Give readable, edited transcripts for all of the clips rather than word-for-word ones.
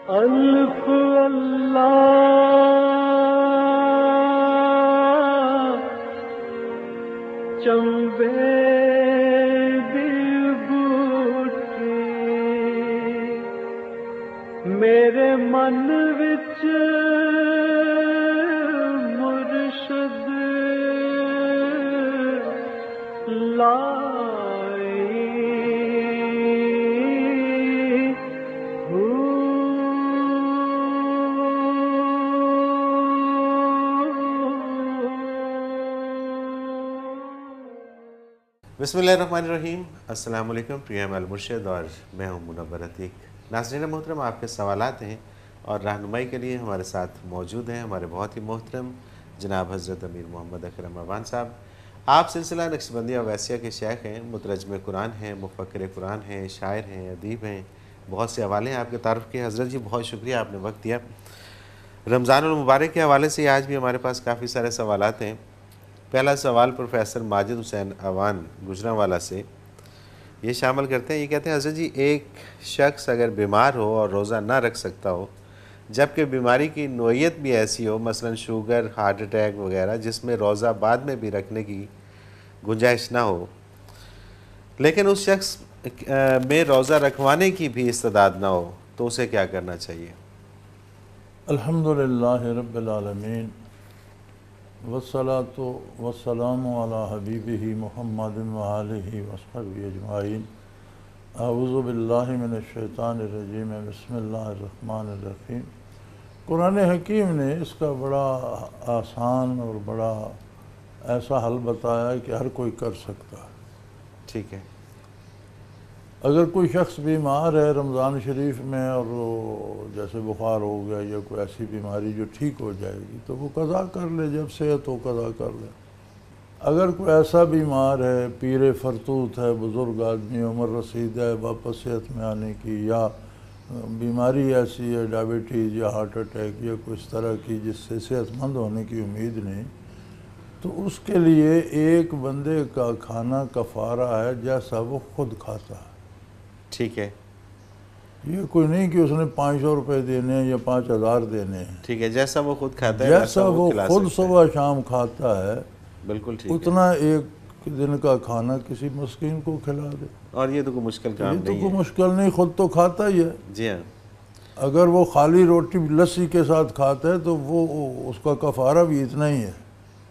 الف اللہ چمبے دی بوٹی میرے من وچ مرشد بسم اللہ الرحمن الرحیم۔ السلام علیکم، پریم المرشد اور میں ہوں منور عتیق۔ ناظرین محترم، آپ کے سوالات ہیں اور رہنمائی کے لیے ہمارے ساتھ موجود ہیں ہمارے بہت ہی محترم جناب حضرت امیر محمد اکرم اعوان صاحب۔ آپ سلسلہ نقشبندیہ اویسیہ کے شیخ ہیں، مترجم قرآن ہیں، مفکر قرآن ہیں، شاعر ہیں، ادیب ہیں، بہت سے حوالے ہیں آپ کے تعارف کے۔ حضرت جی بہت شکریہ، آپ نے وقت دیا۔ رمضان المبارک کے حوالے سے آج بھی ہمارے پاس کافی سارے سوالات ہیں۔ پہلا سوال پروفیسر ماجد حسین اعوان گجرانوالہ سے یہ شامل کرتے ہیں، یہ کہتے ہیں حضرت جی ایک شخص اگر بیمار ہو اور روزہ نہ رکھ سکتا ہو جبکہ بیماری کی نوعیت بھی ایسی ہو، مثلا شوگر، ہارٹ اٹیک وغیرہ، جس میں روزہ بعد میں بھی رکھنے کی گنجائش نہ ہو، لیکن اس شخص میں روزہ رکھوانے کی بھی استعداد نہ ہو، تو اسے کیا کرنا چاہیے؟ الحمدللہ رب العالمین والصلاة والسلام علی حبیبہ محمد وآلہ وصحبہ اجمعین۔ اعوذ باللہ من الشیطان الرجیم، بسم اللہ الرحمن الرحیم۔ قرآن حکیم نے اس کا بڑا آسان اور بڑا ایسا حل بتایا ہے کہ ہر کوئی کر سکتا ہے۔ ٹھیک ہے۔ اگر کوئی شخص بیمار ہے رمضان شریف میں اور جیسے بخار ہو گیا یا کوئی ایسی بیماری جو ٹھیک ہو جائے گی تو وہ قضا کر لے، جب صحت ہو قضا کر لے۔ اگر کوئی ایسا بیمار ہے، پیر فرتوت ہے، بزرگ آدمی، عمر رسید ہے، واپس صحت میں آنے کی، یا بیماری ایسی ہے ڈائبٹیز یا ہارٹ اٹیک یا کوئی اس طرح کی جس سے صحت مند ہونے کی امید نہیں، تو اس کے لیے ایک بندے کا کھانا کفارہ ہے جیسا وہ خود کھاتا ہے۔ ٹھیک ہے۔ یہ کوئی نہیں کہ اس نے 500 روپے دینے ہیں یا 5000 دینے ہیں۔ ٹھیک ہے، جیسا وہ خود کھاتا ہے جیسا وہ کھلا خود سکتا ہے۔ صبح شام کھاتا ہے بالکل ٹھیک ہے۔ اتنا ایک دن کا کھانا کسی مسکین کو کھلا دے۔ اور یہ تو کوئی مشکل کام یہ تو نہیں کوئی ہے۔ مشکل نہیں، خود تو کھاتا ہی ہے۔ جی ہاں، اگر وہ خالی روٹی لسی کے ساتھ کھاتا ہے تو وہ اس کا کفارہ بھی اتنا ہی ہے۔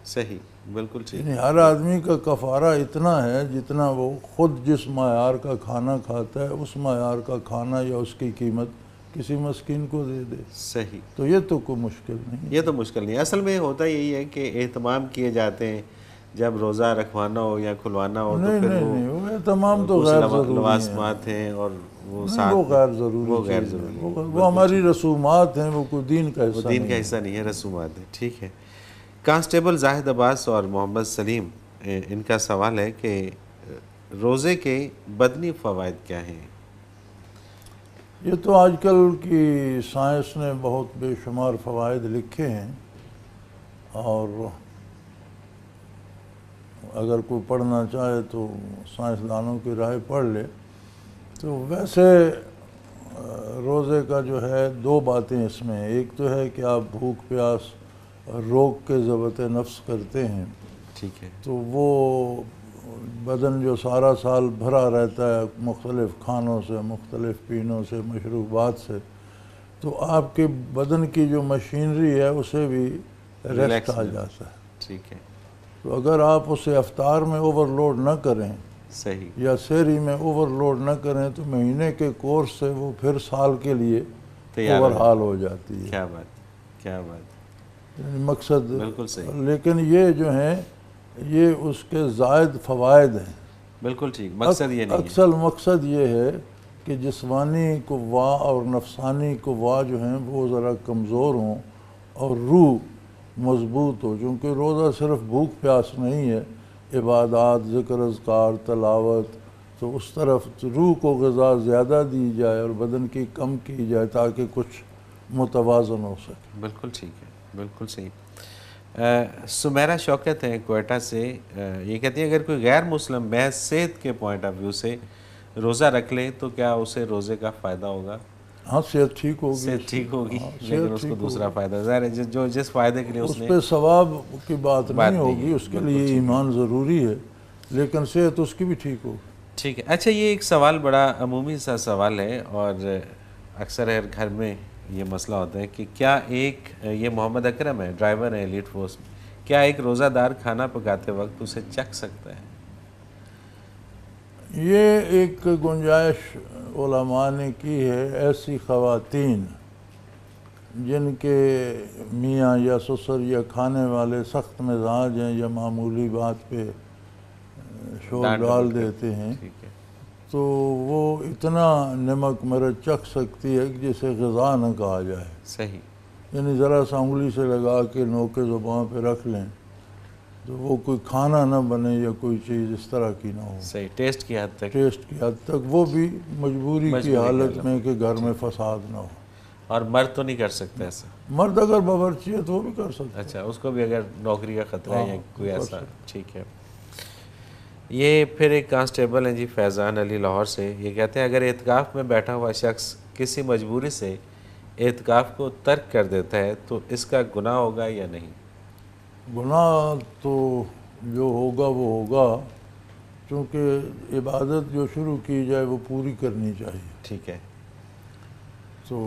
صحیح، بالکل ٹھیک۔ یعنی ہر آدمی کا کفارہ اتنا ہے جتنا وہ خود جس معیار کا کھانا کھاتا ہے اس معیار کا کھانا یا اس کی قیمت کسی مسکین کو دے دے۔ صحیح، تو یہ تو کوئی مشکل نہیں۔ یہ تو مشکل نہیں۔ اصل میں ہوتا یہی ہے کہ اہتمام کیے جاتے ہیں، جب روزہ رکھوانا ہو یا کھلوانا ہو تو نہیں پھر نہیں نہیں، وہ تمام تو کچھ غیر ضروری ہیں۔ لوازمات ہیں اور وہ نہیں، ساتھ وہ غیر ضروری وہ غیر چیز ہے۔ ضروری وہ ہماری رسومات ہیں، وہ کوئی دین کا وہ حصہ دین نہیں کا ہے۔ حصہ نہیں ہے، رسومات ہیں۔ ٹھیک ہے۔ کانسٹیبل زاہد عباس اور محمد سلیم، ان کا سوال ہے کہ روزے کے بدنی فوائد کیا ہیں؟ یہ تو آج کل کی سائنس نے بہت بے شمار فوائد لکھے ہیں، اور اگر کوئی پڑھنا چاہے تو سائنسدانوں کی رائے پڑھ لے۔ تو ویسے روزے کا جو ہے دو باتیں اس میں ہیں۔ ایک تو ہے کہ آپ بھوک پیاس روک کے ضبط نفس کرتے ہیں، ٹھیک ہے۔ تو وہ بدن جو سارا سال بھرا رہتا ہے مختلف کھانوں سے، مختلف پینوں سے، مشروبات سے، تو آپ کے بدن کی جو مشینری ہے اسے بھی ریسٹ آ جاتا ہے۔ ٹھیک ہے، تو اگر آپ اسے افطار میں اوور لوڈ نہ کریں صحیح، یا سحری میں اوور لوڈ نہ کریں تو مہینے کے کورس سے وہ پھر سال کے لیے تیار اوور حال ہو جاتی ہے۔ کیا بات، کیا بات، یعنی مقصد، بالکل صحیح، لیکن یہ جو ہیں یہ اس کے زائد فوائد ہیں۔ بالکل ٹھیک، مقصد یہ نہیں ہے۔ اصل مقصد یہ ہے کہ جسمانی قوا اور نفسانی قوا جو ہیں وہ ذرا کمزور ہوں اور روح مضبوط ہو، چونکہ روزہ صرف بھوک پیاس نہیں ہے، عبادات، ذکر اذکار، تلاوت، تو اس طرف روح کو غذا زیادہ دی جائے اور بدن کی کم کی جائے تاکہ کچھ متوازن ہو سکے۔ بالکل ٹھیک ہے، بالکل صحیح۔ سمیرہ شوکت ہیں کوئٹہ سے، یہ کہتی ہیں اگر کوئی غیر مسلم محض صحت کے پوائنٹ آف ویو سے روزہ رکھ لے تو کیا اسے روزے کا فائدہ ہوگا؟ ہاں صحت ٹھیک ہوگی، صحت ٹھیک ہوگی، ہاں، لیکن صحت اس کو ٹھیک دوسرا فائدہ ظاہر ہے جو جس فائدے کے لیے اس اس نے پہ ثواب کی بات بات نہیں نہیں ہوگی، ہے، اس کے بالکل لیے ٹھیک ہے۔ ایمان ضروری ہے، لیکن صحت اس کی بھی ٹھیک ہوگی۔ ٹھیک ہے، اچھا یہ ایک سوال بڑا عمومی سا سوال ہے، اور اکثر ہر گھر میں یہ مسئلہ ہوتا ہے کہ کیا ایک یہ محمد اکرم ہے، ڈرائیور ہے ایلیٹ فورس میں، کیا ایک روزہ دار کھانا پکاتے وقت اسے چکھ سکتا ہے؟ یہ ایک گنجائش علماء نے کی ہے، ایسی خواتین جن کے میاں یا سسر یا کھانے والے سخت مزاج ہیں یا معمولی بات پہ شور ڈانٹ ڈال ڈپٹ کر- دیتے ہیں، ٹھیک ہے، تو وہ اتنا نمک مرچ چکھ سکتی ہے کہ جسے غذا نہ کہا جائے، صحیح، یعنی ذرا سا انگلی سے لگا کے نوکے زبان پہ رکھ لیں تو وہ کوئی کھانا نہ بنے یا کوئی چیز اس طرح کی نہ ہو، صحیح، ٹیسٹ کی حد تک، ٹیسٹ کی حد تک، وہ بھی مجبوری کی حالت میں کہ گھر میں فساد نہ ہو۔ اور مرد تو نہیں کر سکتا ایسا؟ مرد اگر باورچی ہے تو وہ بھی کر سکتا ہے۔ اچھا، اس کو بھی اگر نوکری کا خطرہ ہے یا ہاں، کوئی کر ایسا، ٹھیک ہے۔ یہ پھر ایک کانسٹیبل ہیں جی فیضان علی لاہور سے، یہ کہتے ہیں اگر اعتکاف میں بیٹھا ہوا شخص کسی مجبوری سے اعتکاف کو ترک کر دیتا ہے تو اس کا گناہ ہوگا یا نہیں؟ گناہ تو جو ہوگا وہ ہوگا، چونکہ عبادت جو شروع کی جائے وہ پوری کرنی چاہیے، ٹھیک ہے، تو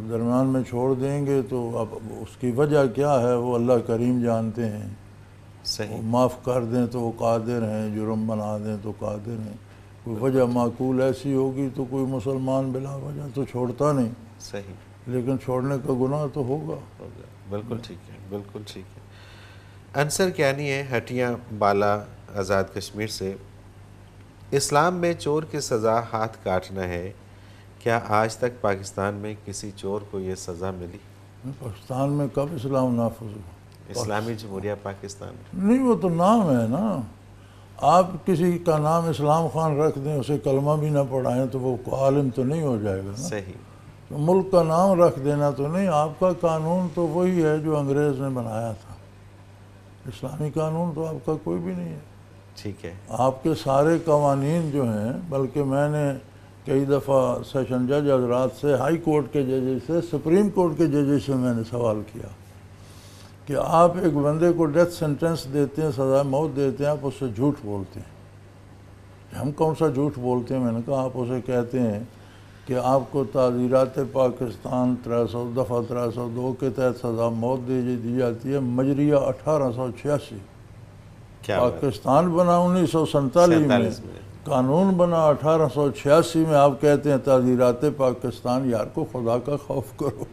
درمیان میں چھوڑ دیں گے تو اب اس کی وجہ کیا ہے وہ اللہ کریم جانتے ہیں، وہ صحیح، معاف کر دیں تو وہ قادر ہیں، جرم بنا دیں تو قادر ہیں، کوئی وجہ معقول ایسی ہوگی تو کوئی مسلمان بلا وجہ تو چھوڑتا نہیں، صحیح لیکن چھوڑنے کا گناہ تو ہوگا۔ ہوگا، بالکل ٹھیک ہے، بالکل ٹھیک ہے۔ انصر کیانی ہے ہٹیاں بالا آزاد کشمیر سے، اسلام میں چور کی سزا ہاتھ کاٹنا ہے، کیا آج تک پاکستان میں کسی چور کو یہ سزا ملی؟ پاکستان میں کب اسلام نافذ ہوا؟ اسلامی جمہوریہ پاکستان میں؟ نہیں، وہ تو نام ہے نا، آپ کسی کا نام اسلام خان رکھ دیں، اسے کلمہ بھی نہ پڑھائیں تو وہ عالم تو نہیں ہو جائے گا نا، صحیح، تو ملک کا نام رکھ دینا تو نہیں، آپ کا قانون تو وہی ہے جو انگریز نے بنایا تھا، اسلامی قانون تو آپ کا کوئی بھی نہیں ہے۔ ٹھیک ہے، آپ کے سارے قوانین جو ہیں، بلکہ میں نے کئی دفعہ سیشن جج حضرات سے، ہائی کورٹ کے ججز سے، سپریم کورٹ کے ججز سے میں نے سوال کیا کہ آپ ایک بندے کو ڈیتھ سینٹنس دیتے ہیں، سزائے موت دیتے ہیں، آپ اس سے جھوٹ بولتے ہیں۔ ہم کون سا جھوٹ بولتے ہیں؟ میں نے کہا آپ اسے کہتے ہیں کہ آپ کو تعزیرات پاکستان 300 دفعہ 302 کے تحت سزا موت دی جاتی ہے، مجریہ 1886، کیا بات، پاکستان بنا 1947 میں، قانون بنا 1886 میں، آپ کہتے ہیں تعزیرات پاکستان، یار کو خدا کا خوف کرو۔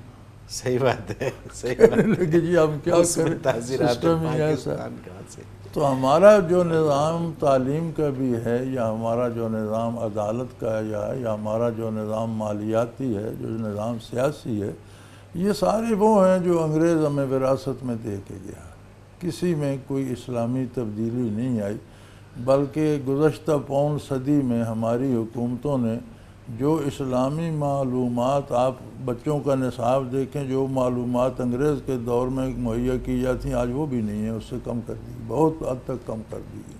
صحیح بات ہے، صحیح بات ہے، لیکن جی ہم کیا اس میں کریں، تعزیرات سسٹم ہی ایسا ہے۔ پاکستان کہاں سے؟ تو ہمارا جو نظام تعلیم کا بھی ہے، یا ہمارا جو نظام عدالت کا ہے، یا ہمارا جو نظام مالیاتی ہے، جو نظام سیاسی ہے، یہ سارے وہ ہیں جو انگریز ہمیں وراثت میں دے کے گیا، کسی میں کوئی اسلامی تبدیلی نہیں آئی، بلکہ گزشتہ پون صدی میں ہماری حکومتوں نے جو اسلامی معلومات، آپ بچوں کا نصاب دیکھیں، جو معلومات انگریز کے دور میں مہیا کی جاتی ہیں آج وہ بھی نہیں ہیں، اس سے کم کر دی، بہت حد تک کم کر دی گئی۔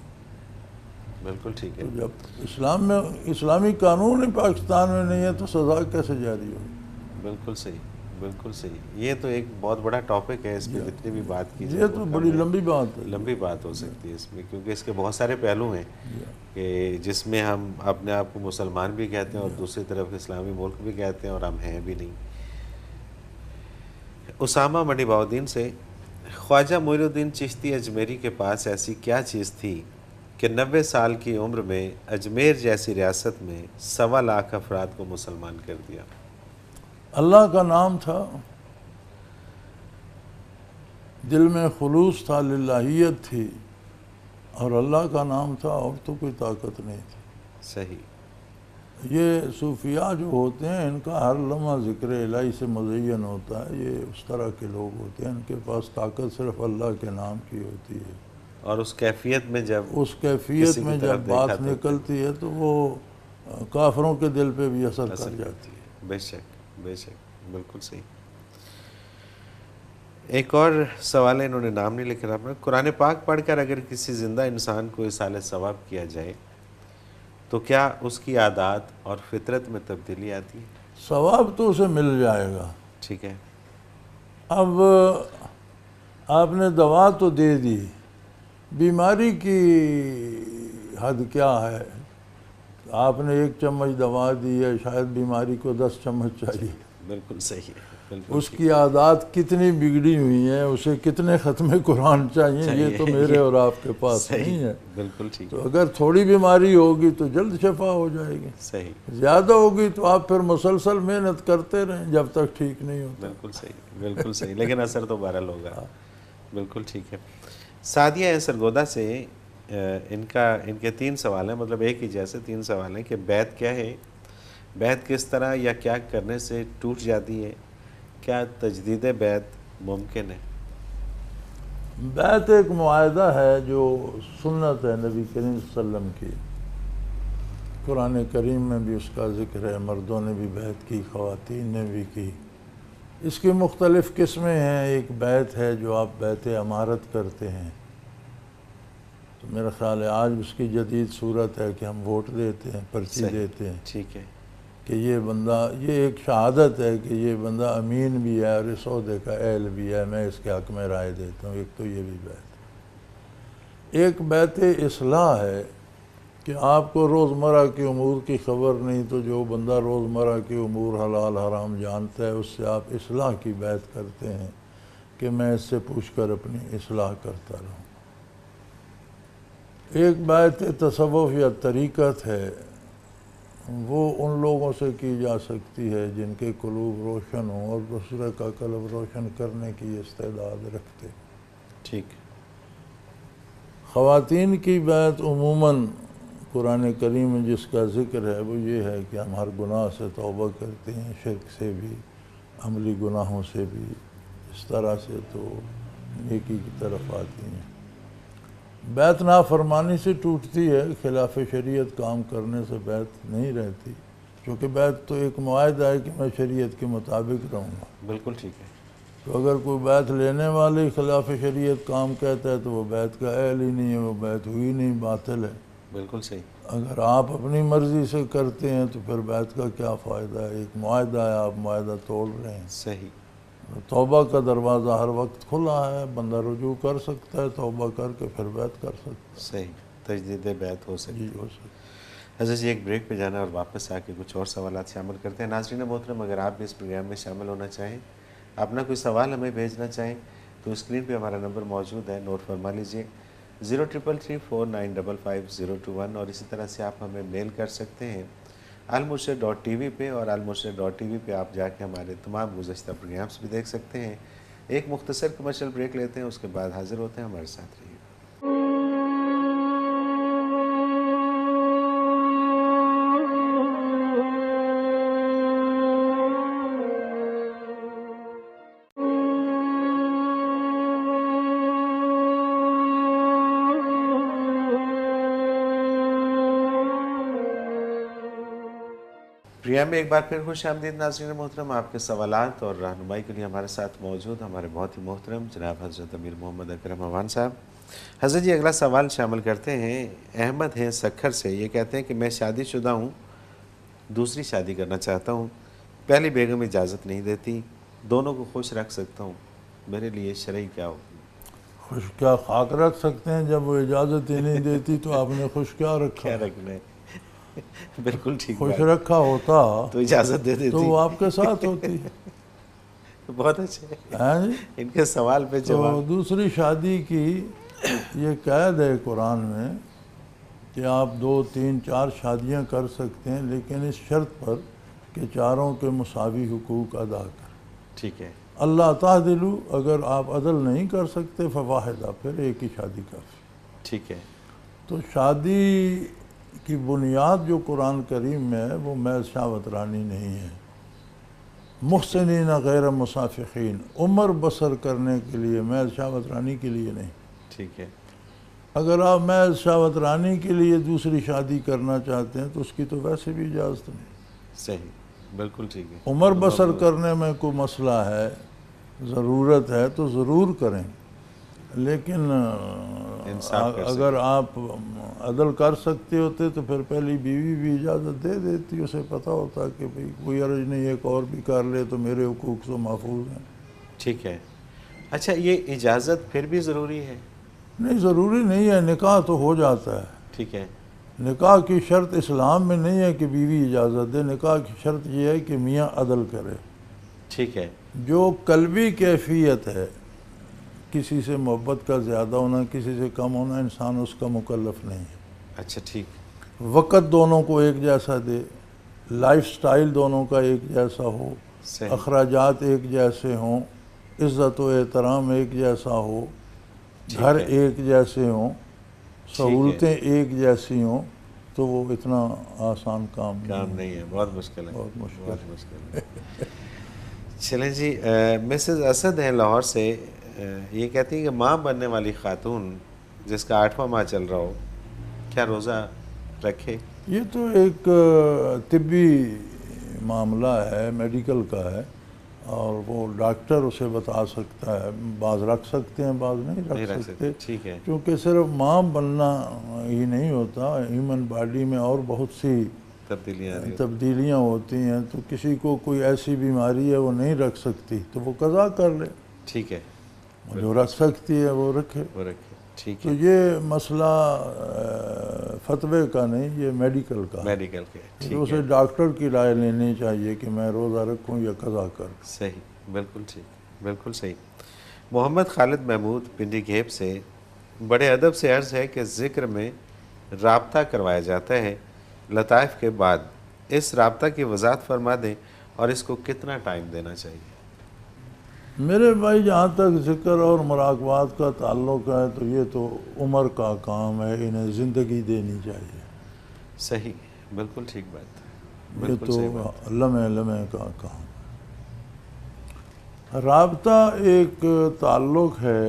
بالکل ٹھیک ہے، تو جب اسلام میں اسلامی قانون ہی پاکستان میں نہیں ہے تو سزا کیسے جاری ہوگی؟ بالکل صحیح، بالکل صحیح۔ یہ تو ایک بہت بڑا ٹاپک ہے، اس پہ جتنی بھی بات کی جائے یہ تو بڑی لمبی بات ہے، لمبی بات ہو سکتی ہے اس میں، کیونکہ اس کے بہت سارے پہلو ہیں کہ جس میں ہم اپنے آپ کو مسلمان بھی کہتے ہیں اور دوسری طرف اسلامی ملک بھی کہتے ہیں اور ہم ہیں بھی نہیں۔ اسامہ منی باؤدین سے، خواجہ معین الدین چشتی اجمیری کے پاس ایسی کیا چیز تھی کہ 90 سال کی عمر میں اجمیر جیسی ریاست میں 1.25 لاکھ افراد کو مسلمان کر دیا؟ اللہ کا نام تھا، دل میں خلوص تھا، للہیت تھی، اور اللہ کا نام تھا، اور تو کوئی طاقت نہیں تھی۔ صحیح، یہ صوفیاء جو ہوتے ہیں ان کا ہر لمحہ ذکر الہی سے مزین ہوتا ہے، یہ اس طرح کے لوگ ہوتے ہیں، ان کے پاس طاقت صرف اللہ کے نام کی ہوتی ہے، اور اس کیفیت میں جب اس کیفیت میں جب بات نکلتی ہے تو وہ کافروں کے دل پہ بھی اثر کر جاتی ہے۔ بے شک، بے شک، بالکل صحیح۔ ایک اور سوال ہے، انہوں نے نام نہیں لکھا اپنا، قرآن پاک پڑھ کر اگر کسی زندہ انسان کو ایصال ثواب کیا جائے تو کیا اس کی عادات اور فطرت میں تبدیلی آتی ہے؟ ثواب تو اسے مل جائے گا۔ ٹھیک ہے، اب آپ نے دوا تو دے دی، بیماری کی حد کیا ہے؟ آپ نے 1 چمچ دوا دی ہے، شاید بیماری کو 10 چمچ چاہیے۔ بالکل صحیح ہے، بالکل اس کی عادات کتنی بگڑی ہوئی ہیں، اسے کتنے ختم قرآن چاہیے، یہ تو میرے اور آپ کے پاس نہیں ہے۔ بالکل ٹھیک تو اگر تھوڑی بیماری ہوگی تو جلد شفا ہو جائے گی، صحیح، زیادہ ہوگی تو آپ پھر مسلسل محنت کرتے رہیں جب تک ٹھیک نہیں ہوتا۔ بالکل صحیح، بالکل صحیح، لیکن اثر تو بہرحال ہوگا۔ بالکل ٹھیک ہے۔ سعدیہ ہیں سرگودا سے، ان کے 3 سوال ہیں، مطلب ایک ہی جیسے 3 سوال ہیں کہ بیعت کیا ہے، بیعت کس طرح یا کیا کرنے سے ٹوٹ جاتی ہے، کیا تجدید بیعت ممکن ہے؟ بیعت ایک معاہدہ ہے جو سنت ہے نبی کریم صلی اللہ علیہ وسلم کی، قرآن کریم میں بھی اس کا ذکر ہے، مردوں نے بھی بیعت کی، خواتین نے بھی کی۔ اس کی مختلف قسمیں ہیں۔ ایک بیعت ہے جو آپ بیعت امارت کرتے ہیں، تو میرا خیال ہے آج اس کی جدید صورت ہے کہ ہم ووٹ دیتے ہیں، پرچی صحیح، دیتے ہیں ٹھیک ہے، کہ یہ بندہ، یہ ایک شہادت ہے کہ یہ بندہ امین بھی ہے اور اس عہدے کا اہل بھی ہے، میں اس کے حق میں رائے دیتا ہوں۔ ایک تو یہ بھی بیعت ہے۔ ایک بیعت اصلاح ہے کہ آپ کو روزمرہ کی امور کی خبر نہیں، تو جو بندہ روزمرہ کی امور حلال حرام جانتا ہے اس سے آپ اصلاح کی بیعت کرتے ہیں کہ میں اس سے پوچھ کر اپنی اصلاح کرتا رہوں۔ ایک بیعت تصوف یا طریقت ہے، وہ ان لوگوں سے کی جا سکتی ہے جن کے قلوب روشن ہوں اور دوسرے کا قلب روشن کرنے کی استعداد رکھتے۔ ٹھیک، خواتین کی بیعت عموماً قرآن کریم میں جس کا ذکر ہے وہ یہ ہے کہ ہم ہر گناہ سے توبہ کرتے ہیں، شرک سے بھی، عملی گناہوں سے بھی، اس طرح سے تو نیکی کی طرف آتی ہیں۔ بیعت نافرمانی سے ٹوٹتی ہے، خلاف شریعت کام کرنے سے بیعت نہیں رہتی، کیونکہ بیعت تو ایک معاہدہ ہے کہ میں شریعت کے مطابق رہوں گا۔ بالکل ٹھیک ہے، تو اگر کوئی بیعت لینے والے خلاف شریعت کام کہتا ہے تو وہ بیعت کا اہل ہی نہیں ہے، وہ بیعت ہوئی نہیں، باطل ہے۔ بالکل صحیح، اگر آپ اپنی مرضی سے کرتے ہیں تو پھر بیعت کا کیا فائدہ ہے؟ ایک معاہدہ ہے، آپ معاہدہ توڑ رہے ہیں۔ صحیح، توبہ کا دروازہ ہر وقت کھلا ہے، بندہ رجوع کر سکتا ہے، توبہ کر کے پھر بیعت کر سکتا صحیح، تجدید بیعت ہو ہے۔ سکتی جی ہے۔ ہو سکتا ہے۔ حضرت جی ایک بریک پہ جانا اور واپس آ کے کچھ اور سوالات شامل کرتے ہیں۔ ناظرین محترم، اگر آپ بھی اس پروگرام میں شامل ہونا چاہیں، اپنا کوئی سوال ہمیں بھیجنا چاہیں تو اسکرین پہ ہمارا نمبر موجود ہے، نوٹ فرما لیجئے 0333455021، اور اسی طرح سے آپ ہمیں میل کر سکتے ہیں almurshid.tv پہ، اور almurshid.tv پہ آپ جا کے ہمارے تمام گزشتہ پروگرامز بھی دیکھ سکتے ہیں۔ ایک مختصر کمرشل بریک لیتے ہیں، اس کے بعد حاضر ہوتے ہیں، ہمارے ساتھ رہیے۔ پروگرام میں ایک بار پھر خوش آمدید ناظرین محترم۔ آپ کے سوالات اور رہنمائی کے لیے ہمارے ساتھ موجود ہمارے بہت ہی محترم جناب حضرت امیر محمد اکرم اعوان صاحب۔ حضرت جی اگلا سوال شامل کرتے ہیں، احمد ہیں سکھر سے، یہ کہتے ہیں کہ میں شادی شدہ ہوں، دوسری شادی کرنا چاہتا ہوں، پہلی بیگم اجازت نہیں دیتی، دونوں کو خوش رکھ سکتا ہوں، میرے لیے شرعی کیا ہوگی؟ خوش کیا خاک رکھ سکتے ہیں؟ جب وہ اجازت ہی نہیں دیتی تو آپ نے خوش کیا رکھا؟ کیا رکھنا ہے؟ بالکل ٹھیک خوش بات، رکھا ہوتا تو اجازت دے دیتی تو وہ آپ کے ساتھ ہوتی۔ بہت اچھے، ہاں جی، ان کے سوال پہ تو جواب۔ دوسری شادی کی یہ قید ہے قرآن میں کہ آپ 2، 3، 4 شادیاں کر سکتے ہیں، لیکن اس شرط پر کہ چاروں کے مساوی حقوق ادا کر۔ ٹھیک ہے، اللہ تعدلوا، اگر آپ عدل نہیں کر سکتے فواحدہ، پھر ایک ہی شادی کافی۔ ٹھیک ہے، تو شادی کی بنیاد جو قرآن کریم میں ہے وہ محض شہوت رانی نہیں ہے، محسنین غیر مسافقین، عمر بسر کرنے کے لیے، محض شہوت رانی کے لیے نہیں۔ ٹھیک ہے، اگر آپ محض شہوت رانی کے لیے دوسری شادی کرنا چاہتے ہیں تو اس کی تو ویسے بھی اجازت نہیں۔ صحیح، بالکل ٹھیک ہے۔ عمر بسر کرنے میں کوئی مسئلہ ہے، ضرورت ہے تو ضرور کریں، لیکن انصاف کر اگر آپ عدل کر سکتے ہوتے تو پھر پہلی بیوی بھی اجازت دے دیتی، اسے پتہ ہوتا کہ بھئی کوئی عرض نہیں، ایک اور بھی کر لے تو میرے حقوق تو محفوظ ہیں۔ ٹھیک ہے۔ اچھا، یہ اجازت پھر بھی ضروری ہے؟ نہیں، ضروری نہیں ہے، نکاح تو ہو جاتا ہے۔ ٹھیک ہے۔ نکاح کی شرط اسلام میں نہیں ہے کہ بیوی اجازت دے، نکاح کی شرط یہ ہے کہ میاں عدل کرے۔ ٹھیک ہے۔ جو قلبی کیفیت ہے، کسی سے محبت کا زیادہ ہونا، کسی سے کم ہونا، انسان اس کا مکلف نہیں ہے۔ اچھا ٹھیک۔ وقت دونوں کو ایک جیسا دے، لائف سٹائل دونوں کا ایک جیسا ہو، صحیح۔ اخراجات ایک جیسے ہوں، عزت و احترام ایک جیسا ہو، گھر ایک جیسے ہوں، سہولتیں ایک جیسی ہوں، تو وہ اتنا آسان کام نہیں ہے، بہت مشکل ہے، بہت مشکل بہت مشکل ہے۔ چلیں جی، مسز اسد ہیں لاہور سے، یہ کہتی ہیں کہ ماں بننے والی خاتون جس کا 8واں ماہ چل رہا ہو، کیا روزہ رکھے؟ یہ تو ایک طبی معاملہ ہے، میڈیکل کا ہے، اور وہ ڈاکٹر اسے بتا سکتا ہے۔ بعض رکھ سکتے ہیں، بعض نہیں رکھ سکتے، ٹھیک ہے۔ کیونکہ صرف ماں بننا ہی نہیں ہوتا، ہیومن باڈی میں اور بہت سی تبدیلیاں ہوتی ہیں، تو کسی کو کوئی ایسی بیماری ہے وہ نہیں رکھ سکتی تو وہ قضا کر لے۔ ٹھیک ہے۔ جو رکھ سکتی ہے وہ رکھے۔ ٹھیک تو ہے۔ یہ مسئلہ فتوے کا نہیں، یہ میڈیکل کا ہے۔ میڈیکل کے، تو اسے ڈاکٹر کی رائے لینی چاہیے کہ میں روزہ رکھوں یا قضا کروں۔ صحیح، بالکل ٹھیک، بالکل صحیح۔ محمد خالد محمود پنڈی گھیب سے، بڑے ادب سے عرض ہے کہ ذکر میں رابطہ کروایا جاتا ہے لطائف کے بعد، اس رابطہ کی وضاحت فرما دیں اور اس کو کتنا ٹائم دینا چاہیے؟ میرے بھائی، جہاں تک ذکر اور مراقبات کا تعلق ہے تو یہ تو عمر کا کام ہے، انہیں زندگی دینی چاہیے۔ صحیح، بالکل ٹھیک بات، یہ بالکل تو صحیح بات۔ لمحے لمحے کا کام ہے۔ رابطہ ایک تعلق ہے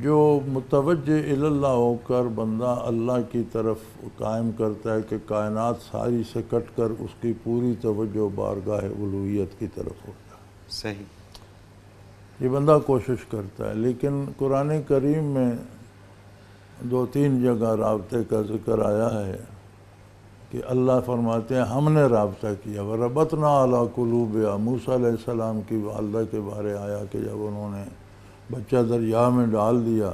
جو متوجہ اللہ ہو کر بندہ اللہ کی طرف قائم کرتا ہے کہ کائنات ساری سے کٹ کر اس کی پوری توجہ بارگاہ الوہیت کی طرف ہو جائے۔ صحیح۔ یہ بندہ کوشش کرتا ہے، لیکن قرآن کریم میں 2-3 جگہ رابطے کا ذکر آیا ہے کہ اللہ فرماتے ہیں ہم نے رابطہ کیا۔ وَرَبَطْنَا عَلَىٰ قُلُوبِهَا، موسیٰ علیہ السلام کی والدہ کے بارے آیا کہ جب انہوں نے بچہ دریا میں ڈال دیا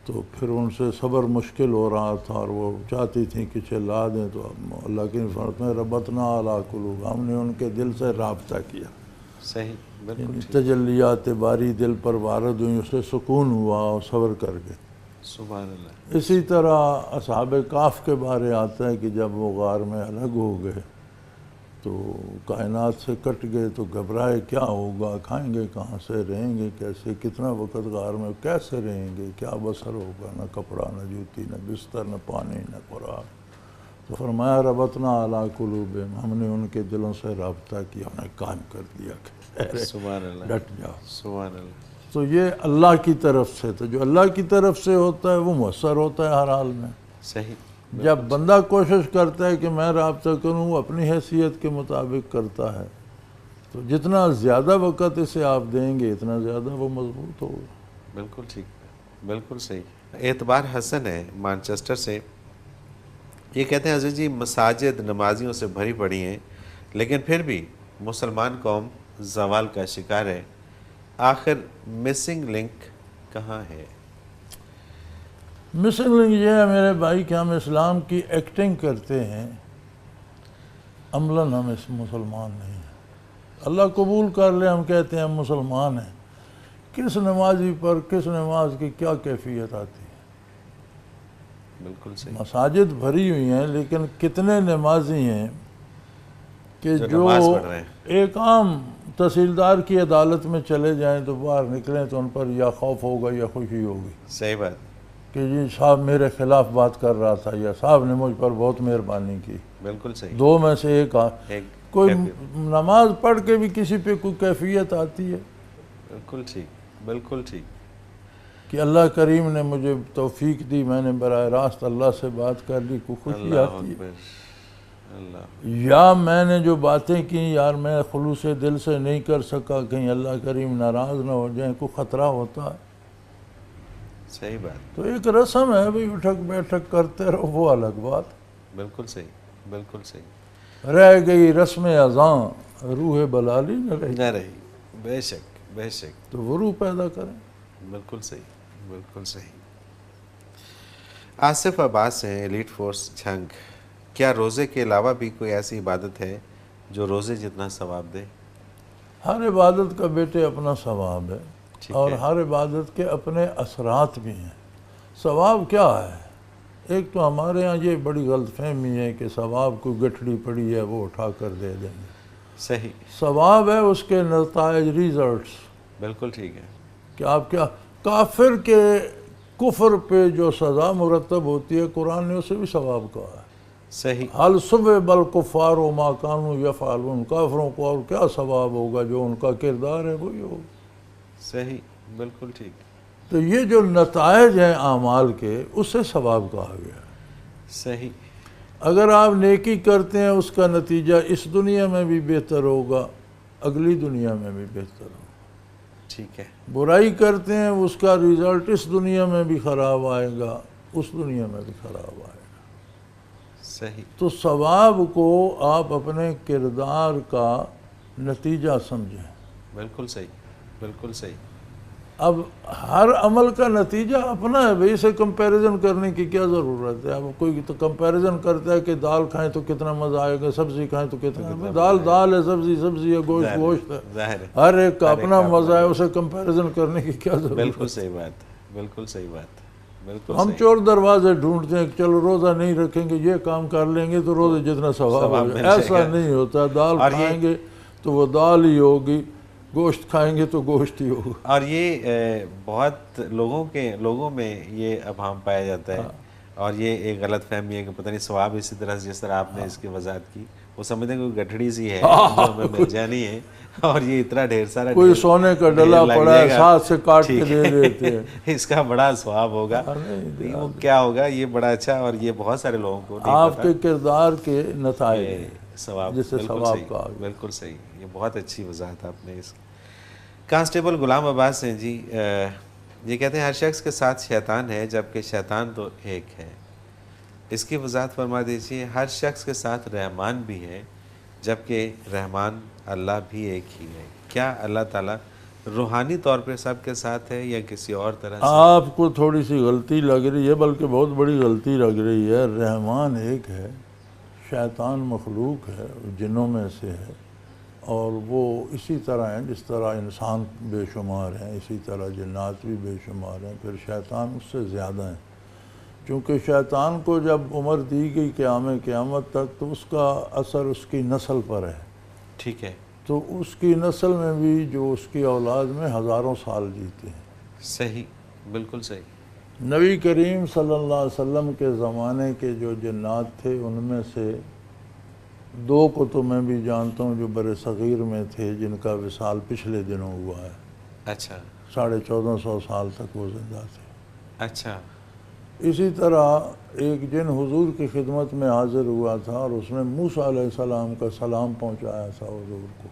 تو پھر ان سے صبر مشکل ہو رہا تھا اور وہ چاہتی تھیں کہ چلا دیں، تو اللہ کی فرماتے ہیں رَبَطْنَا عَلَىٰ قُلُوبِهَا، ہم نے ان کے دل سے رابطہ کیا۔ صحیح، بالکل ٹھیک۔ تجلیات باری دل پر وارد ہوئی، اسے سکون ہوا اور صبر کر گئے۔ سبحان اللہ۔ اسی طرح اصحاب کہف کے بارے آتا ہے کہ جب وہ غار میں الگ ہو گئے تو کائنات سے کٹ گئے تو گھبرائے کیا ہوگا، کھائیں گے کہاں سے، رہیں گے کیسے، کتنا وقت غار میں کیسے رہیں گے، کیا بسر ہوگا، نہ کپڑا، نہ جوتی، نہ بستر، نہ پانی، نہ خوراک۔ تو فرمایا ربطنا علی قلوبہم، ہم نے ان کے دلوں سے رابطہ کیا، انہیں قائم کر دیا کہ سبحان اللہ، ڈٹ جاؤ۔ سبحان اللہ۔ تو یہ اللہ کی طرف سے، تو جو اللہ کی طرف سے ہوتا ہے وہ مؤثر ہوتا ہے ہر حال میں۔ صحیح۔ جب بندہ کوشش کرتا ہے کہ میں رابطہ کروں، وہ اپنی حیثیت کے مطابق کرتا ہے، تو جتنا زیادہ وقت اسے آپ دیں گے اتنا زیادہ وہ مضبوط ہوگا۔ بالکل ٹھیک، بالکل صحیح۔ اعتبار حسن ہے مانچسٹر سے، یہ کہتے ہیں حضرت جی مساجد نمازیوں سے بھری پڑی ہیں لیکن پھر بھی مسلمان قوم زوال کا شکار ہے، آخر مسنگ لنک کہاں ہے؟ مسنگ لنک یہ ہے میرے بھائی کہ ہم اسلام کی ایکٹنگ کرتے ہیں، عملاً ہم اس مسلمان نہیں ہیں۔ اللہ قبول کر لے، ہم کہتے ہیں ہم مسلمان ہیں، کس نمازی پر کس نماز کی کیا کیفیت آتی ہے؟ بالکل صحیح۔ مساجد بھری ہوئی ہیں لیکن کتنے نمازی ہیں کہ جو نماز پڑھ رہے ہیں۔ ایک عام تحصیلدار کی عدالت میں چلے جائیں تو باہر نکلیں تو ان پر یا خوف ہوگا یا خوشی ہوگی صحیح بات، کہ جی صاحب میرے خلاف بات کر رہا تھا، یا صاحب نے مجھ پر بہت مہربانی کی۔ بالکل صحیح۔ دو میں سے ایک کوئی کیفیت۔ نماز پڑھ کے بھی کسی پہ کوئی کیفیت آتی ہے بالکل ٹھیک، بالکل ٹھیک۔ کہ اللہ کریم نے مجھے توفیق دی، میں نے براہ راست اللہ سے بات کر لی، کوئی خوشی اللہ آتی ہے؟ اکبر، اللہ یا میں نے جو باتیں کی یار میں خلوص دل سے نہیں کر سکا، کہیں اللہ کریم ناراض نہ ہو جائیں، کوئی خطرہ ہوتا ہے؟ صحیح بات، تو ایک رسم ہے بھئی، اٹھک بیٹھک کرتے رہو، وہ الگ بات۔ بالکل صحیح، بالکل صحیح، رہ گئی رسم اذاں، روح بلالی نہ رہی، نہ رہی، بے شک بے شک، تو وہ روح پیدا کریں۔ بالکل صحیح، بالکل صحیح۔ آصف عباس ہیں، ایلیٹ فورس جھنگ، کیا روزے کے علاوہ بھی کوئی ایسی عبادت ہے جو روزے جتنا ثواب دے؟ ہر عبادت کا بیٹے اپنا ثواب ہے، ٹھیک اور ہے۔ ہر عبادت کے اپنے اثرات بھی ہیں۔ ثواب کیا ہے؟ ایک تو ہمارے ہاں یہ بڑی غلط فہمی ہے کہ ثواب کو گٹھڑی پڑی ہے وہ اٹھا کر دے دیں گے۔ صحیح، ثواب ہے اس کے نتائج، ریزلٹس، بالکل ٹھیک ہے، کہ آپ کیا کافر کے کفر پہ جو سزا مرتب ہوتی ہے، قرآن نے اسے بھی ثواب کہا ہے۔ صحیح، حل صبح بل کفار و ما کانوا یفعلون، کافروں کو اور کیا ثواب ہوگا، جو ان کا کردار ہے وہی ہوگا۔ صحیح، بالکل ٹھیک، تو یہ جو نتائج ہیں اعمال کے، اسے ثواب کہا گیا ہے۔ صحیح، اگر آپ نیکی کرتے ہیں اس کا نتیجہ اس دنیا میں بھی بہتر ہوگا، اگلی دنیا میں بھی بہتر ہوگا۔ ٹھیک ہے، برائی کرتے ہیں اس کا ریزلٹ اس دنیا میں بھی خراب آئے گا، اس دنیا میں بھی خراب آئے گا۔ صحیح، تو ثواب کو آپ اپنے کردار کا نتیجہ سمجھیں۔ بالکل صحیح، بالکل صحیح، اب ہر عمل کا نتیجہ اپنا ہے بھئی، اسے کمپیریزن کرنے کی کیا ضرورت ہے؟ اب کوئی تو کمپیریزن کرتا ہے کہ دال کھائیں تو کتنا مزہ آئے گا، سبزی کھائیں تو کتنا، دال دال ہے، سبزی سبزی ہے، گوشت گوشت ہے، ظاہر ہے، ہر ایک کا اپنا مزہ ہے، اسے کمپیریزن کرنے کی کیا ضرورت ہے؟ بالکل صحیح بات، بالکل صحیح بات، بالکل ہم صحیح، چور دروازے ڈھونڈتے ہیں کہ چلو روزہ نہیں رکھیں گے، یہ کام کر لیں گے تو روزے جتنا ثواب ہو مل جائے، جائے ایسا گا۔ نہیں ہوتا۔ دال اور یہ کھائیں گے تو وہ دال ہی ہوگی، گوشت کھائیں گے تو گوشت ہی ہوگا۔ اور یہ بہت لوگوں میں یہ ابہام پایا جاتا ہے، اور یہ ایک غلط فہمی ہے کہ پتہ نہیں ثواب اسی طرح جس طرح آپ نے اس کی وضاحت کی، وہ سمجھتے ہیں کہ گٹھڑی سی ہے جو ہمیں مل جانی ہے، اور یہ اتنا ڈھیر سارا کوئی سونے کا ڈلا لگ پڑا جائے ہے، گا، ساتھ سے کاٹ کے ٹھیک دے ہے، دیتے ہیں۔ اس کا بڑا ثواب ہوگا، نہیں، وہ کیا ہوگا، یہ بڑا اچھا، اور یہ بہت سارے لوگوں کو نہیں آپ پتا کے کردار کے نتائج کہ ہیں، ثواب، جسے بالکل ثواب صحیح، کہا گیا۔ بالکل صحیح، یہ بہت اچھی وضاحت آپ نے اس۔ کانسٹیبل غلام عباس ہیں جی، یہ کہتے ہیں ہر شخص کے ساتھ شیطان ہے جبکہ شیطان تو ایک ہے، اس کی وضاحت فرما دیجیے۔ ہر شخص کے ساتھ رحمان بھی ہے جبکہ رحمان اللہ بھی ایک ہی ہے، کیا اللہ تعالیٰ روحانی طور پہ سب کے ساتھ ہے یا کسی اور طرح سے؟ آپ کو تھوڑی سی غلطی لگ رہی ہے، بلکہ بہت بڑی غلطی لگ رہی ہے۔ رحمان ایک ہے، شیطان مخلوق ہے، جنوں میں سے ہے، اور وہ اسی طرح ہیں جس طرح انسان بے شمار ہیں، اسی طرح جنات بھی بے شمار ہیں، پھر شیطان اس سے زیادہ ہیں۔ چونکہ شیطان کو جب عمر دی گئی قیامت تک، تو اس کا اثر اس کی نسل پر ہے، ٹھیک ہے، تو اس کی نسل میں بھی جو اس کی اولاد میں ہزاروں سال جیتے ہیں۔ صحیح، بالکل صحیح، نبی کریم صلی اللہ علیہ وسلم کے زمانے کے جو جنات تھے، ان میں سے 2 کو تو میں بھی جانتا ہوں جو بر صغیر میں تھے، جن کا وصال پچھلے دنوں ہوا ہے، اچھا 1450 سال تک وہ زندہ تھے۔ اچھا، اسی طرح ایک جن حضور کی خدمت میں حاضر ہوا تھا، اور اس نے موسیٰ علیہ السلام کا سلام پہنچایا تھا حضور کو۔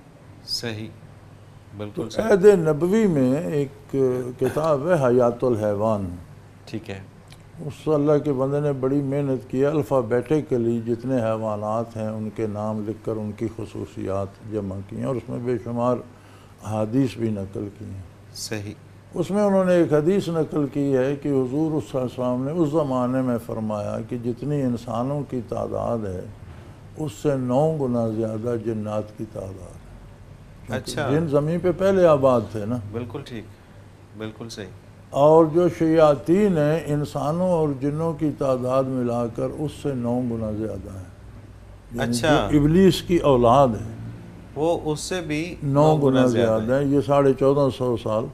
صحیح، تو بالکل صحیح، عہد نبوی میں ایک کتاب ہے حیات الحیوان، ٹھیک ہے، اس اللہ کے بندے نے بڑی محنت کی ہے، الفابیٹیکلی جتنے حیوانات ہیں ان کے نام لکھ کر ان کی خصوصیات جمع کی ہیں، اور اس میں بے شمار احادیث بھی نقل کی ہیں۔ صحیح، اس میں انہوں نے ایک حدیث نقل کی ہے کہ حضور صلی اللہ علیہ وسلم نے اس زمانے میں فرمایا کہ جتنی انسانوں کی تعداد ہے، اس سے 9 گنا زیادہ جنات کی تعداد ہے۔ اچھا، جن زمین پہ پہلے آباد تھے نا، بالکل ٹھیک، بالکل صحیح، اور جو شیاطین ہیں انسانوں اور جنوں کی تعداد ملا کر اس سے 9 گنا زیادہ ہے، یعنی اچھا، جو ابلیس کی اولاد ہے وہ اس سے بھی 9 گنا زیادہ ہے۔ یہ 1450 سال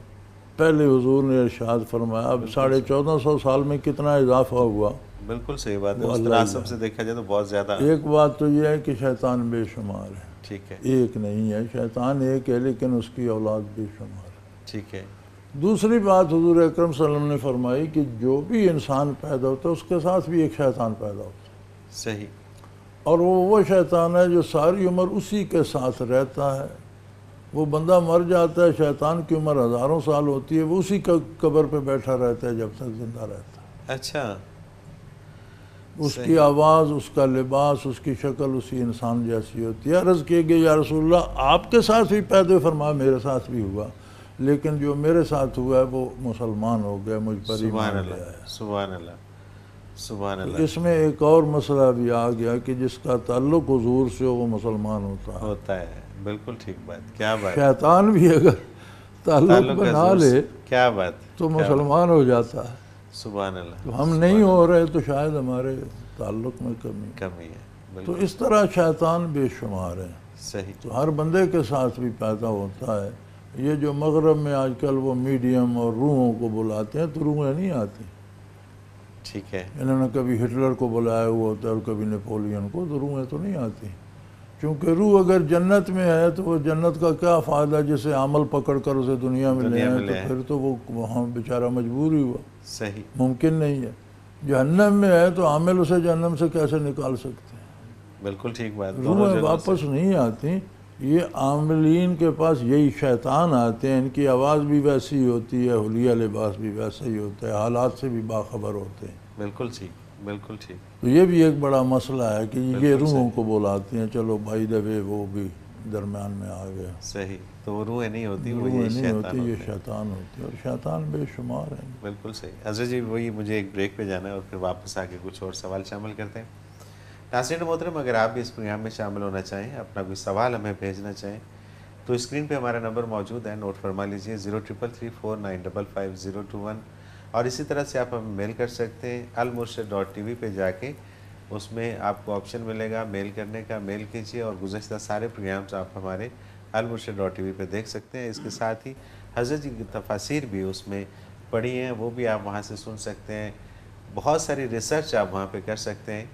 پہلے حضور نے ارشاد فرمایا، اب 1450 سال میں کتنا اضافہ ہوا؟ بالکل صحیح بات ہے، وہ اس اللہ تناسب سے دیکھا جائے تو بہت زیادہ، ایک بات تو یہ ہے کہ شیطان بے شمار ہے، ٹھیک ہے، ایک نہیں ہے، شیطان ایک ہے لیکن اس کی اولاد بے شمار ہے۔ ٹھیک ہے، دوسری بات حضور اکرم صلی اللہ علیہ وسلم نے فرمائی کہ جو بھی انسان پیدا ہوتا ہے اس کے ساتھ بھی ایک شیطان پیدا ہوتا ہے، صحیح، اور وہ شیطان ہے جو ساری عمر اسی کے ساتھ رہتا ہے. وہ بندہ مر جاتا ہے، شیطان کی عمر ہزاروں سال ہوتی ہے، وہ اسی کا قبر پہ بیٹھا رہتا ہے جب تک زندہ رہتا ہے. اچھا. اس کی آواز، اس کا لباس، اس کی شکل اسی انسان جیسی ہوتی ہے. عرض کیے گئے یا رسول اللہ آپ کے ساتھ بھی پیدا فرمایا میرے ساتھ بھی ہوا، لیکن جو میرے ساتھ ہوا ہے وہ مسلمان ہو گیا، مجھ پر ایمان لے آیا. سبحان اللہ، سبحان اللہ. اس میں ایک اور مسئلہ بھی آ گیا کہ جس کا تعلق حضور سے ہو وہ مسلمان ہوتا ہے. بالکل ٹھیک بات. کیا بات. شیطان بھی اگر تعلق بنا لے کیا بات تو مسلمان ہو جاتا ہے. سبحان اللہ. تو ہم نہیں ہو رہے تو شاید ہمارے تعلق میں کمی ہے. تو اس طرح شیطان بے شمار ہیں. صحیح. تو ہر بندے کے ساتھ بھی پیدا ہوتا ہے. یہ جو مغرب میں آج کل وہ میڈیم اور روحوں کو بلاتے ہیں تو روحیں نہیں آتی. ٹھیک ہے. انہوں نے کبھی ہٹلر کو بلایا ہوا ہوتا ہے اور کبھی نیپولین کو، تو روحیں تو نہیں آتی. چونکہ روح اگر جنت میں ہے تو وہ جنت کا کیا فائدہ جسے عمل پکڑ کر اسے دنیا میں لے آئے، تو پھر تو وہ وہاں بیچارہ مجبور ہی ہوا. صحیح. ممکن نہیں ہے. جہنم میں ہے تو عامل اسے جہنم سے کیسے نکال سکتے ہیں؟ بالکل ٹھیک بات. روحیں واپس نہیں آتی. یہ عاملین کے پاس یہی شیطان آتے ہیں، ان کی آواز بھی ویسی ہوتی ہے، حلیہ لباس بھی ویسا ہی ہوتا ہے، حالات سے بھی باخبر ہوتے ہیں. بالکل ٹھیک، بالکل ٹھیک. تو یہ بھی ایک بڑا مسئلہ ہے کہ یہ روحوں کو بلاتے ہیں. چلو بھائی دبے وہ بھی درمیان میں آ گیا. صحیح. تو وہ روحیں نہیں ہوتی، وہ روحیں یہ نہیں ہوتی، یہ شیطان. شیطان ہوتی ہے، اور شیطان بے شمار ہیں. بالکل صحیح. حضرت جی وہی مجھے ایک بریک پہ جانا ہے اور پھر واپس آ کے کچھ اور سوال شامل کرتے ہیں. ناظرین محترم، اگر آپ بھی اس پروگرام میں شامل ہونا چاہیں، اپنا کوئی سوال ہمیں بھیجنا چاہیں تو اسکرین پہ ہمارا نمبر موجود ہے، نوٹ فرما لیجئے 0333495521. اور اسی طرح سے آپ ہمیں میل کر سکتے ہیں almurshid.tv پہ جا کے. اس میں آپ کو آپشن ملے گا میل کرنے کا، میل کیجئے اور گزشتہ سارے پروگرامز آپ ہمارے almurshid.tv پہ دیکھ سکتے ہیں. اس کے ساتھ ہی حضرت جی کی تفاسیر بھی اس میں پڑھی ہیں، وہ بھی آپ وہاں سے سن سکتے ہیں. بہت ساری ریسرچ آپ وہاں پہ کر سکتے ہیں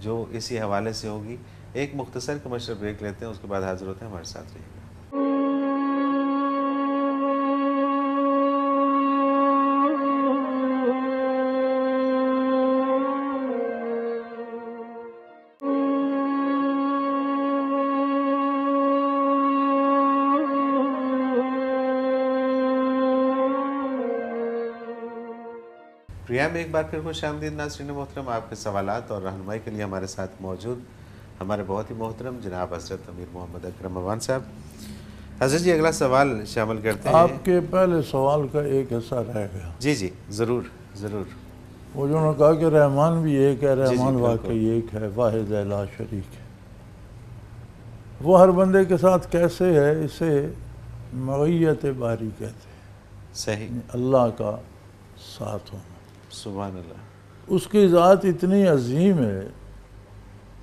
جو اسی حوالے سے ہوگی. ایک مختصر کمرشل بریک لیتے ہیں، اس کے بعد حاضر ہوتے ہیں. ہمارے ساتھ رہیے گا. پروگرام میں ایک بار پھر خوش آمدید ناظرین محترم. آپ کے سوالات اور رہنمائی کے لیے ہمارے ساتھ موجود ہمارے بہت ہی محترم جناب حضرت امیر محمد اکرم امان صاحب. حضرت جی اگلا سوال شامل کرتے ہیں. آپ کے پہلے سوال کا ایک حصہ رہ گیا. جی جی ضرور ضرور. وہ جو نے کہا کہ رحمان بھی ایک ہے، رحمان واقعی ایک ہے، واحد لا شریک ہے. وہ ہر بندے کے ساتھ کیسے ہے، اسے معیت باری کہتے ہیں. صحیح. اللہ کا ساتھ ہونا. سبحان اللہ. اس کی ذات اتنی عظیم ہے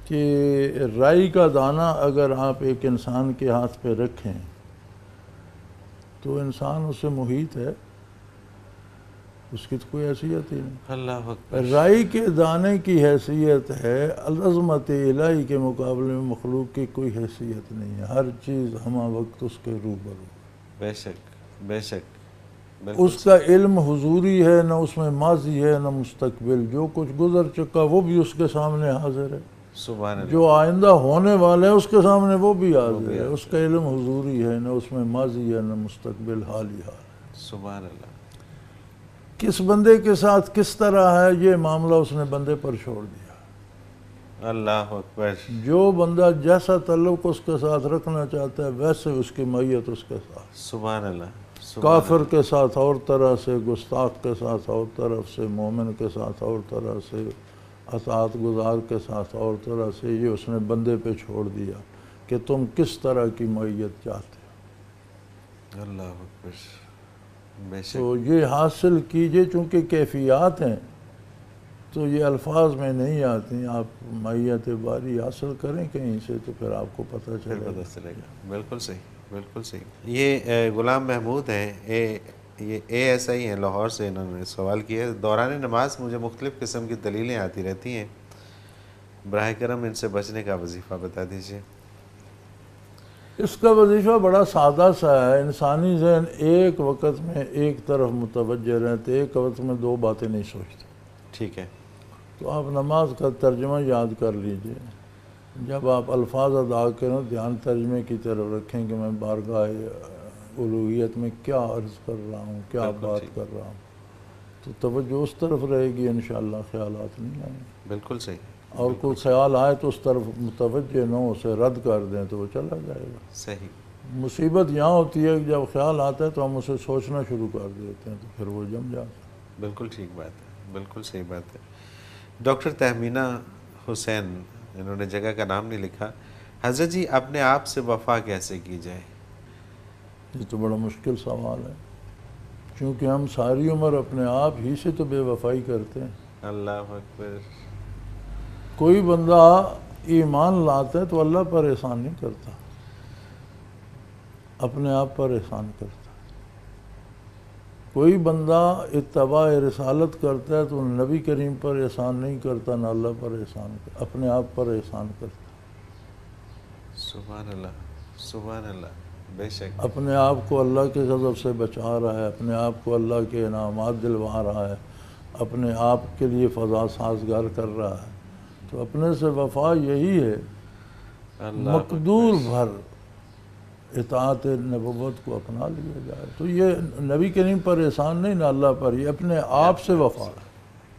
کہ رائی کا دانہ اگر آپ ایک انسان کے ہاتھ پہ رکھیں تو انسان اس سے محیط ہے، اس کی تو کوئی حیثیت ہی نہیں. اللہ اکبر. رائی کے دانے کی حیثیت ہے، عظمت الہی کے مقابلے میں مخلوق کی کوئی حیثیت نہیں ہے. ہر چیز ہمہ وقت اس کے روبرو. بے شک بے شک. اس کا علم حضوری ہے، نہ اس میں ماضی ہے نہ مستقبل. جو کچھ گزر چکا وہ بھی اس کے سامنے حاضر ہے. سبحان اللہ. جو آئندہ ہونے والے ہیں اس کے سامنے وہ بھی حاضر ہے. اس کا علم حضوری ہے، نہ اس میں ماضی ہے نہ مستقبل، حال ہی حال. سبحان اللہ. کس بندے کے ساتھ کس طرح ہے یہ معاملہ اس نے بندے پر چھوڑ دیا. اللہ اکبر. جو بندہ جیسا تعلق اس کے ساتھ رکھنا چاہتا ہے ویسے اس کی معیت اس کے ساتھ. سبحان اللہ. کافر کے ساتھ اور طرح سے، گستاخ کے ساتھ اور طرف سے، مومن کے ساتھ اور طرح سے، اطاعت گزار کے ساتھ اور طرح سے. یہ اس نے بندے پہ چھوڑ دیا کہ تم کس طرح کی معیت چاہتے ہو. اللہ اکبر. بے شک. تو یہ حاصل کیجئے. چونکہ کیفیات ہیں تو یہ الفاظ میں نہیں آتی. آپ معیت باری حاصل کریں کہیں سے تو پھر آپ کو پتہ چلے گا. بالکل صحیح، بالکل صحیح. یہ غلام محمود ہیں، یہ ایس آئی ہیں لاہور سے. انہوں نے سوال کیا ہے دوران نماز مجھے مختلف قسم کی دلیلیں آتی رہتی ہیں، براہ کرم ان سے بچنے کا وظیفہ بتا دیجیے. اس کا وظیفہ بڑا سادہ سا ہے. انسانی ذہن ایک وقت میں ایک طرف متوجہ رہتے، ایک وقت میں دو باتیں نہیں سوچتے. ٹھیک ہے. تو آپ نماز کا ترجمہ یاد کر لیجئے. جب آپ الفاظ ادا کریں دھیان ترجمے کی طرف رکھیں کہ میں بارگاہ الوہیت میں کیا عرض کر رہا ہوں، کیا بالکل بات ٹھیک۔ کر رہا ہوں، تو توجہ اس طرف رہے گی، انشاءاللہ خیالات نہیں آئیں گے۔ بالکل صحیح، اور کوئی خیال آئے تو اس طرف متوجہ نہ ہو، اسے رد کر دیں تو وہ چلا جائے گا۔ صحیح، مصیبت یہاں ہوتی ہے کہ جب خیال آتا ہے تو ہم اسے سوچنا شروع کر دیتے ہیں تو پھر وہ جم جاتا ہے۔ بالکل ٹھیک بات ہے، بالکل صحیح بات ہے۔ ڈاکٹر تہمینہ حسین، انہوں نے جگہ کا نام نہیں لکھا، حضرت جی اپنے آپ سے وفا کیسے کی جائے؟ یہ تو بڑا مشکل سوال ہے، کیونکہ ہم ساری عمر اپنے آپ ہی سے تو بے وفائی کرتے ہیں۔ اللہ اکبر، کوئی بندہ ایمان لاتا ہے تو اللہ پر احسان نہیں کرتا، اپنے آپ پر احسان کرتا۔ کوئی بندہ اتباع رسالت کرتا ہے تو نبی کریم پر احسان نہیں کرتا، نہ اللہ پر احسان کرتا، اپنے آپ پر احسان کرتا۔ سبحان اللہ، سبحان اللہ، بے شک، اپنے آپ کو اللہ کے غضب سے بچا رہا ہے، اپنے آپ کو اللہ کے انعامات دلوا رہا ہے، اپنے آپ کے لیے فضا سازگار کر رہا ہے، تو اپنے سے وفا یہی ہے اللہ مقدور بھر اطاعت نبوت کو اپنا لیا جائے۔ تو یہ نبی کریم پر احسان نہیں، نہ اللہ پر، یہ اپنے آپ سے وفا ہے۔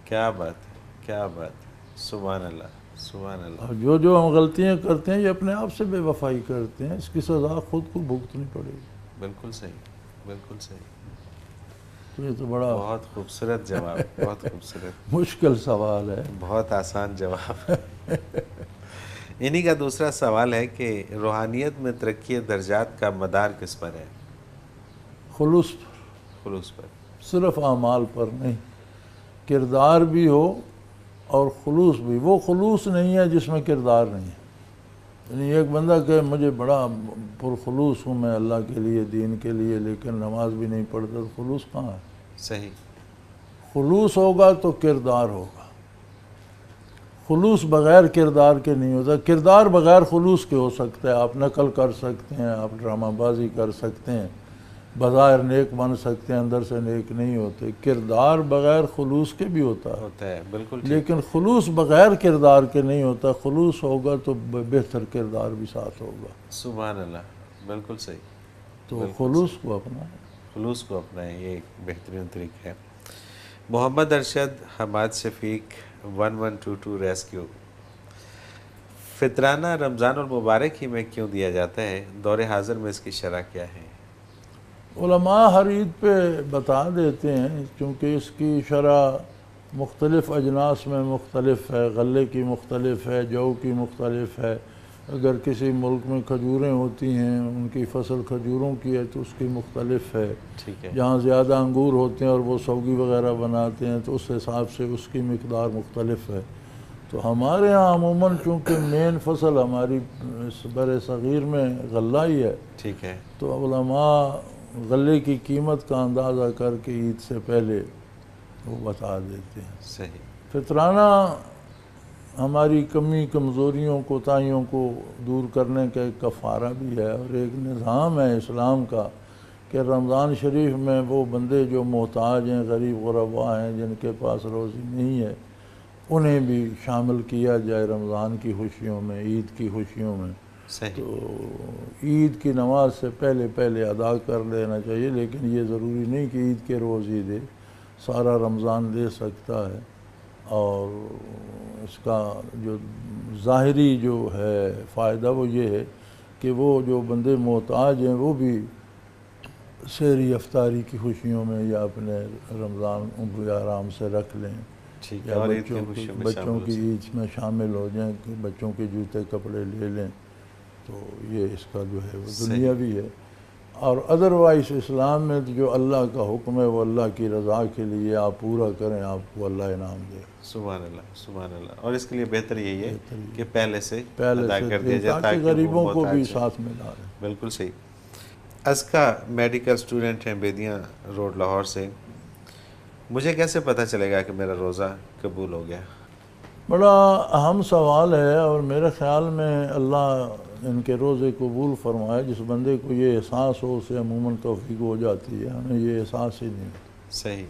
کیا بات ہے، کیا بات ہے، سبحان اللہ، سبحان اللہ، اور جو ہم غلطیاں کرتے ہیں یہ اپنے آپ سے بے وفائی کرتے ہیں، اس کی سزا خود کو بھگتنی پڑے گی۔ بالکل صحیح، بالکل صحیح، تو یہ تو بڑا بہت خوبصورت جواب، بہت خوبصورت، مشکل سوال ہے۔ بہت آسان جواب۔ انہی کا دوسرا سوال ہے کہ روحانیت میں ترقی درجات کا مدار کس پر ہے؟ خلوص پر، خلوص پر، صرف اعمال پر نہیں، کردار بھی ہو اور خلوص بھی۔ وہ خلوص نہیں ہے جس میں کردار نہیں ہے، یعنی ایک بندہ کہ مجھے بڑا پرخلوص ہوں میں اللہ کے لیے، دین کے لیے، لیکن نماز بھی نہیں پڑھتا، تو خلوص کہاں ہے؟ صحیح، خلوص ہوگا تو کردار ہوگا، خلوص بغیر کردار کے نہیں ہوتا۔ کردار بغیر خلوص کے ہو سکتا ہے، آپ نقل کر سکتے ہیں، آپ ڈرامہ بازی کر سکتے ہیں، بظاہر نیک بن سکتے ہیں، اندر سے نیک نہیں ہوتے۔ کردار بغیر خلوص کے بھی ہوتا ہے، ہوتا ہے، بالکل ٹھیک، لیکن خلوص بغیر کردار کے نہیں ہوتا۔ خلوص ہوگا تو بہتر کردار بھی ساتھ ہوگا، سبحان اللہ، بالکل صحیح، تو بالکل خلوص کو اپنا۔ خلوص کو اپنائیں، یہ ایک بہترین طریقہ ہے۔ محمد ارشد حماد شفیق 1122 ریسکیو، فطرانہ رمضان المبارک ہی میں کیوں دیا جاتا ہے؟ دور حاضر میں اس کی شرح کیا ہے؟ علماء ہر عید پہ بتا دیتے ہیں، کیونکہ اس کی شرح مختلف اجناس میں مختلف ہے، غلے کی مختلف ہے، جو کی مختلف ہے۔ اگر کسی ملک میں کھجوریں ہوتی ہیں، ان کی فصل کھجوروں کی ہے تو اس کی مختلف ہے۔ ٹھیک ہے، جہاں زیادہ انگور ہوتے ہیں اور وہ سوگی وغیرہ بناتے ہیں تو اس حساب سے اس کی مقدار مختلف ہے۔ تو ہمارے ہاں عموماً چونکہ مین فصل ہماری بر صغیر میں غلہ ہی ہے، ٹھیک ہے، تو علماء غلے کی قیمت کا اندازہ کر کے عید سے پہلے وہ بتا دیتے ہیں۔ صحیح، فطرانہ ہماری کمی کمزوریوں کوتاہیوں کو دور کرنے کا ایک کفارہ بھی ہے، اور ایک نظام ہے اسلام کا کہ رمضان شریف میں وہ بندے جو محتاج ہیں، غریب غربا ہیں، جن کے پاس روزی نہیں ہے، انہیں بھی شامل کیا جائے رمضان کی خوشیوں میں، عید کی خوشیوں میں۔ صحیح، تو عید کی نماز سے پہلے ادا کر لینا چاہیے، لیکن یہ ضروری نہیں کہ عید کے روز ہی دے، سارا رمضان دے سکتا ہے۔ اور اس کا جو ظاہری جو ہے فائدہ وہ یہ ہے کہ وہ جو بندے محتاج ہیں وہ بھی سحری افطاری کی خوشیوں میں یا اپنے رمضان بھی آرام سے رکھ لیں، ٹھیک ہے، یا اور عید کی خوشیوں میں بچوں شامل کی ہو عید میں شامل ہو جائیں، کہ بچوں کے جوتے کپڑے لے لیں، تو یہ اس کا جو ہے وہ دنیا بھی ہے۔ اور ادروائز اسلام میں جو اللہ کا حکم ہے وہ اللہ کی رضا کے لیے آپ پورا کریں، آپ کو اللہ انعام دے۔ سبحان اللہ، سبحان اللہ، اور اس کے لیے بہتر یہی ہے بہتر یہ کہ پہلے سے پہلے ادا سے کر دیا دیں جائے تاکہ وہ غریبوں کو بھی محتاج ہیں۔ ساتھ ملا رہے۔ بالکل صحیح۔ ازکا میڈیکل سٹوڈنٹ ہیں، بیدیاں روڈ لاہور سے، مجھے کیسے پتہ چلے گا کہ میرا روزہ قبول ہو گیا؟ بڑا اہم سوال ہے، اور میرے خیال میں اللہ ان کے روزے قبول فرمائے جس بندے کو یہ احساس ہو، اسے عموماً توفیق ہو جاتی ہے، ہمیں یہ احساس ہی نہیں ہوتا۔ صحیح،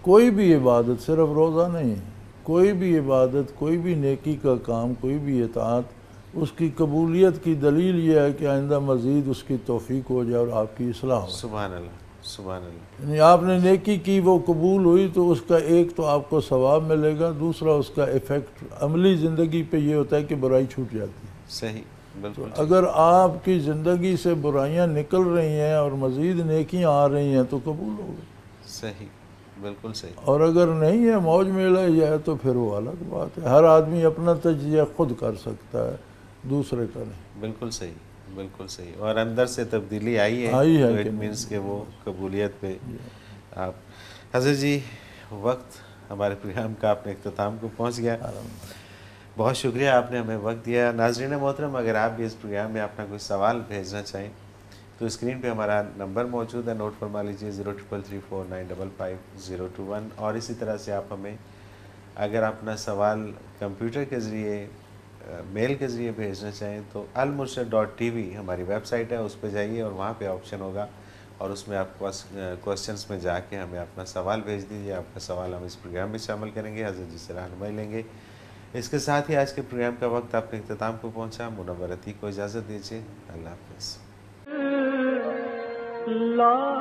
کوئی بھی عبادت، صرف روزہ نہیں، کوئی بھی عبادت، کوئی بھی نیکی کا کام، کوئی بھی اطاعت اس کی قبولیت کی دلیل یہ ہے کہ آئندہ مزید اس کی توفیق ہو جائے اور آپ کی اصلاح ہو. سبحان اللہ، سبحان اللہ. یعنی آپ نے نیکی کی، وہ قبول ہوئی، تو اس کا ایک تو آپ کو ثواب ملے گا، دوسرا اس کا ایفیکٹ عملی زندگی پہ یہ ہوتا ہے کہ برائی چھوٹ جاتی ہے. صحیح، بالکل. اگر آپ کی زندگی سے برائیاں نکل رہی ہیں اور مزید نیکیاں آ رہی ہیں تو قبول ہو گئی. صحیح، بالکل صحیح. اور اگر نہیں ہے، موج میلہ ہی ہے، تو پھر وہ الگ بات ہے. ہر آدمی اپنا تجزیہ خود کر سکتا ہے، دوسرے کا نہیں. بالکل صحیح، بالکل صحیح. اور اندر سے تبدیلی آئی ہے آئی ہے تو کہ اٹ نہیں. مینس کہ وہ قبولیت پہ آپ. حضرت جی، وقت ہمارے پروگرام کا اپنے اختتام کو پہنچ گیا. بہت شکریہ، آپ نے ہمیں وقت دیا. ناظرین محترم، اگر آپ بھی اس پروگرام میں اپنا کوئی سوال بھیجنا چاہیں تو اسکرین پہ ہمارا نمبر موجود ہے، نوٹ فرما لیجیے 033349555021. اور اسی طرح سے آپ ہمیں اگر اپنا سوال کمپیوٹر کے ذریعے، میل کے ذریعے بھیجنا چاہیں تو almurshid.tv ہماری ویب سائٹ ہے، اس پہ جائیے اور وہاں پہ آپشن ہوگا اور اس میں آپ کوسچنس میں جا کے ہمیں اپنا سوال بھیج دیجیے. آپ کا سوال ہم اس پروگرام میں شامل کریں گے، حضرت جی سے رہنمائی لیں گے. اس کے ساتھ ہی آج کے پروگرام کا وقت اپنے اختتام کو پہنچا. منور عتیق کو اجازت دیجیے. اللہ حافظ. لا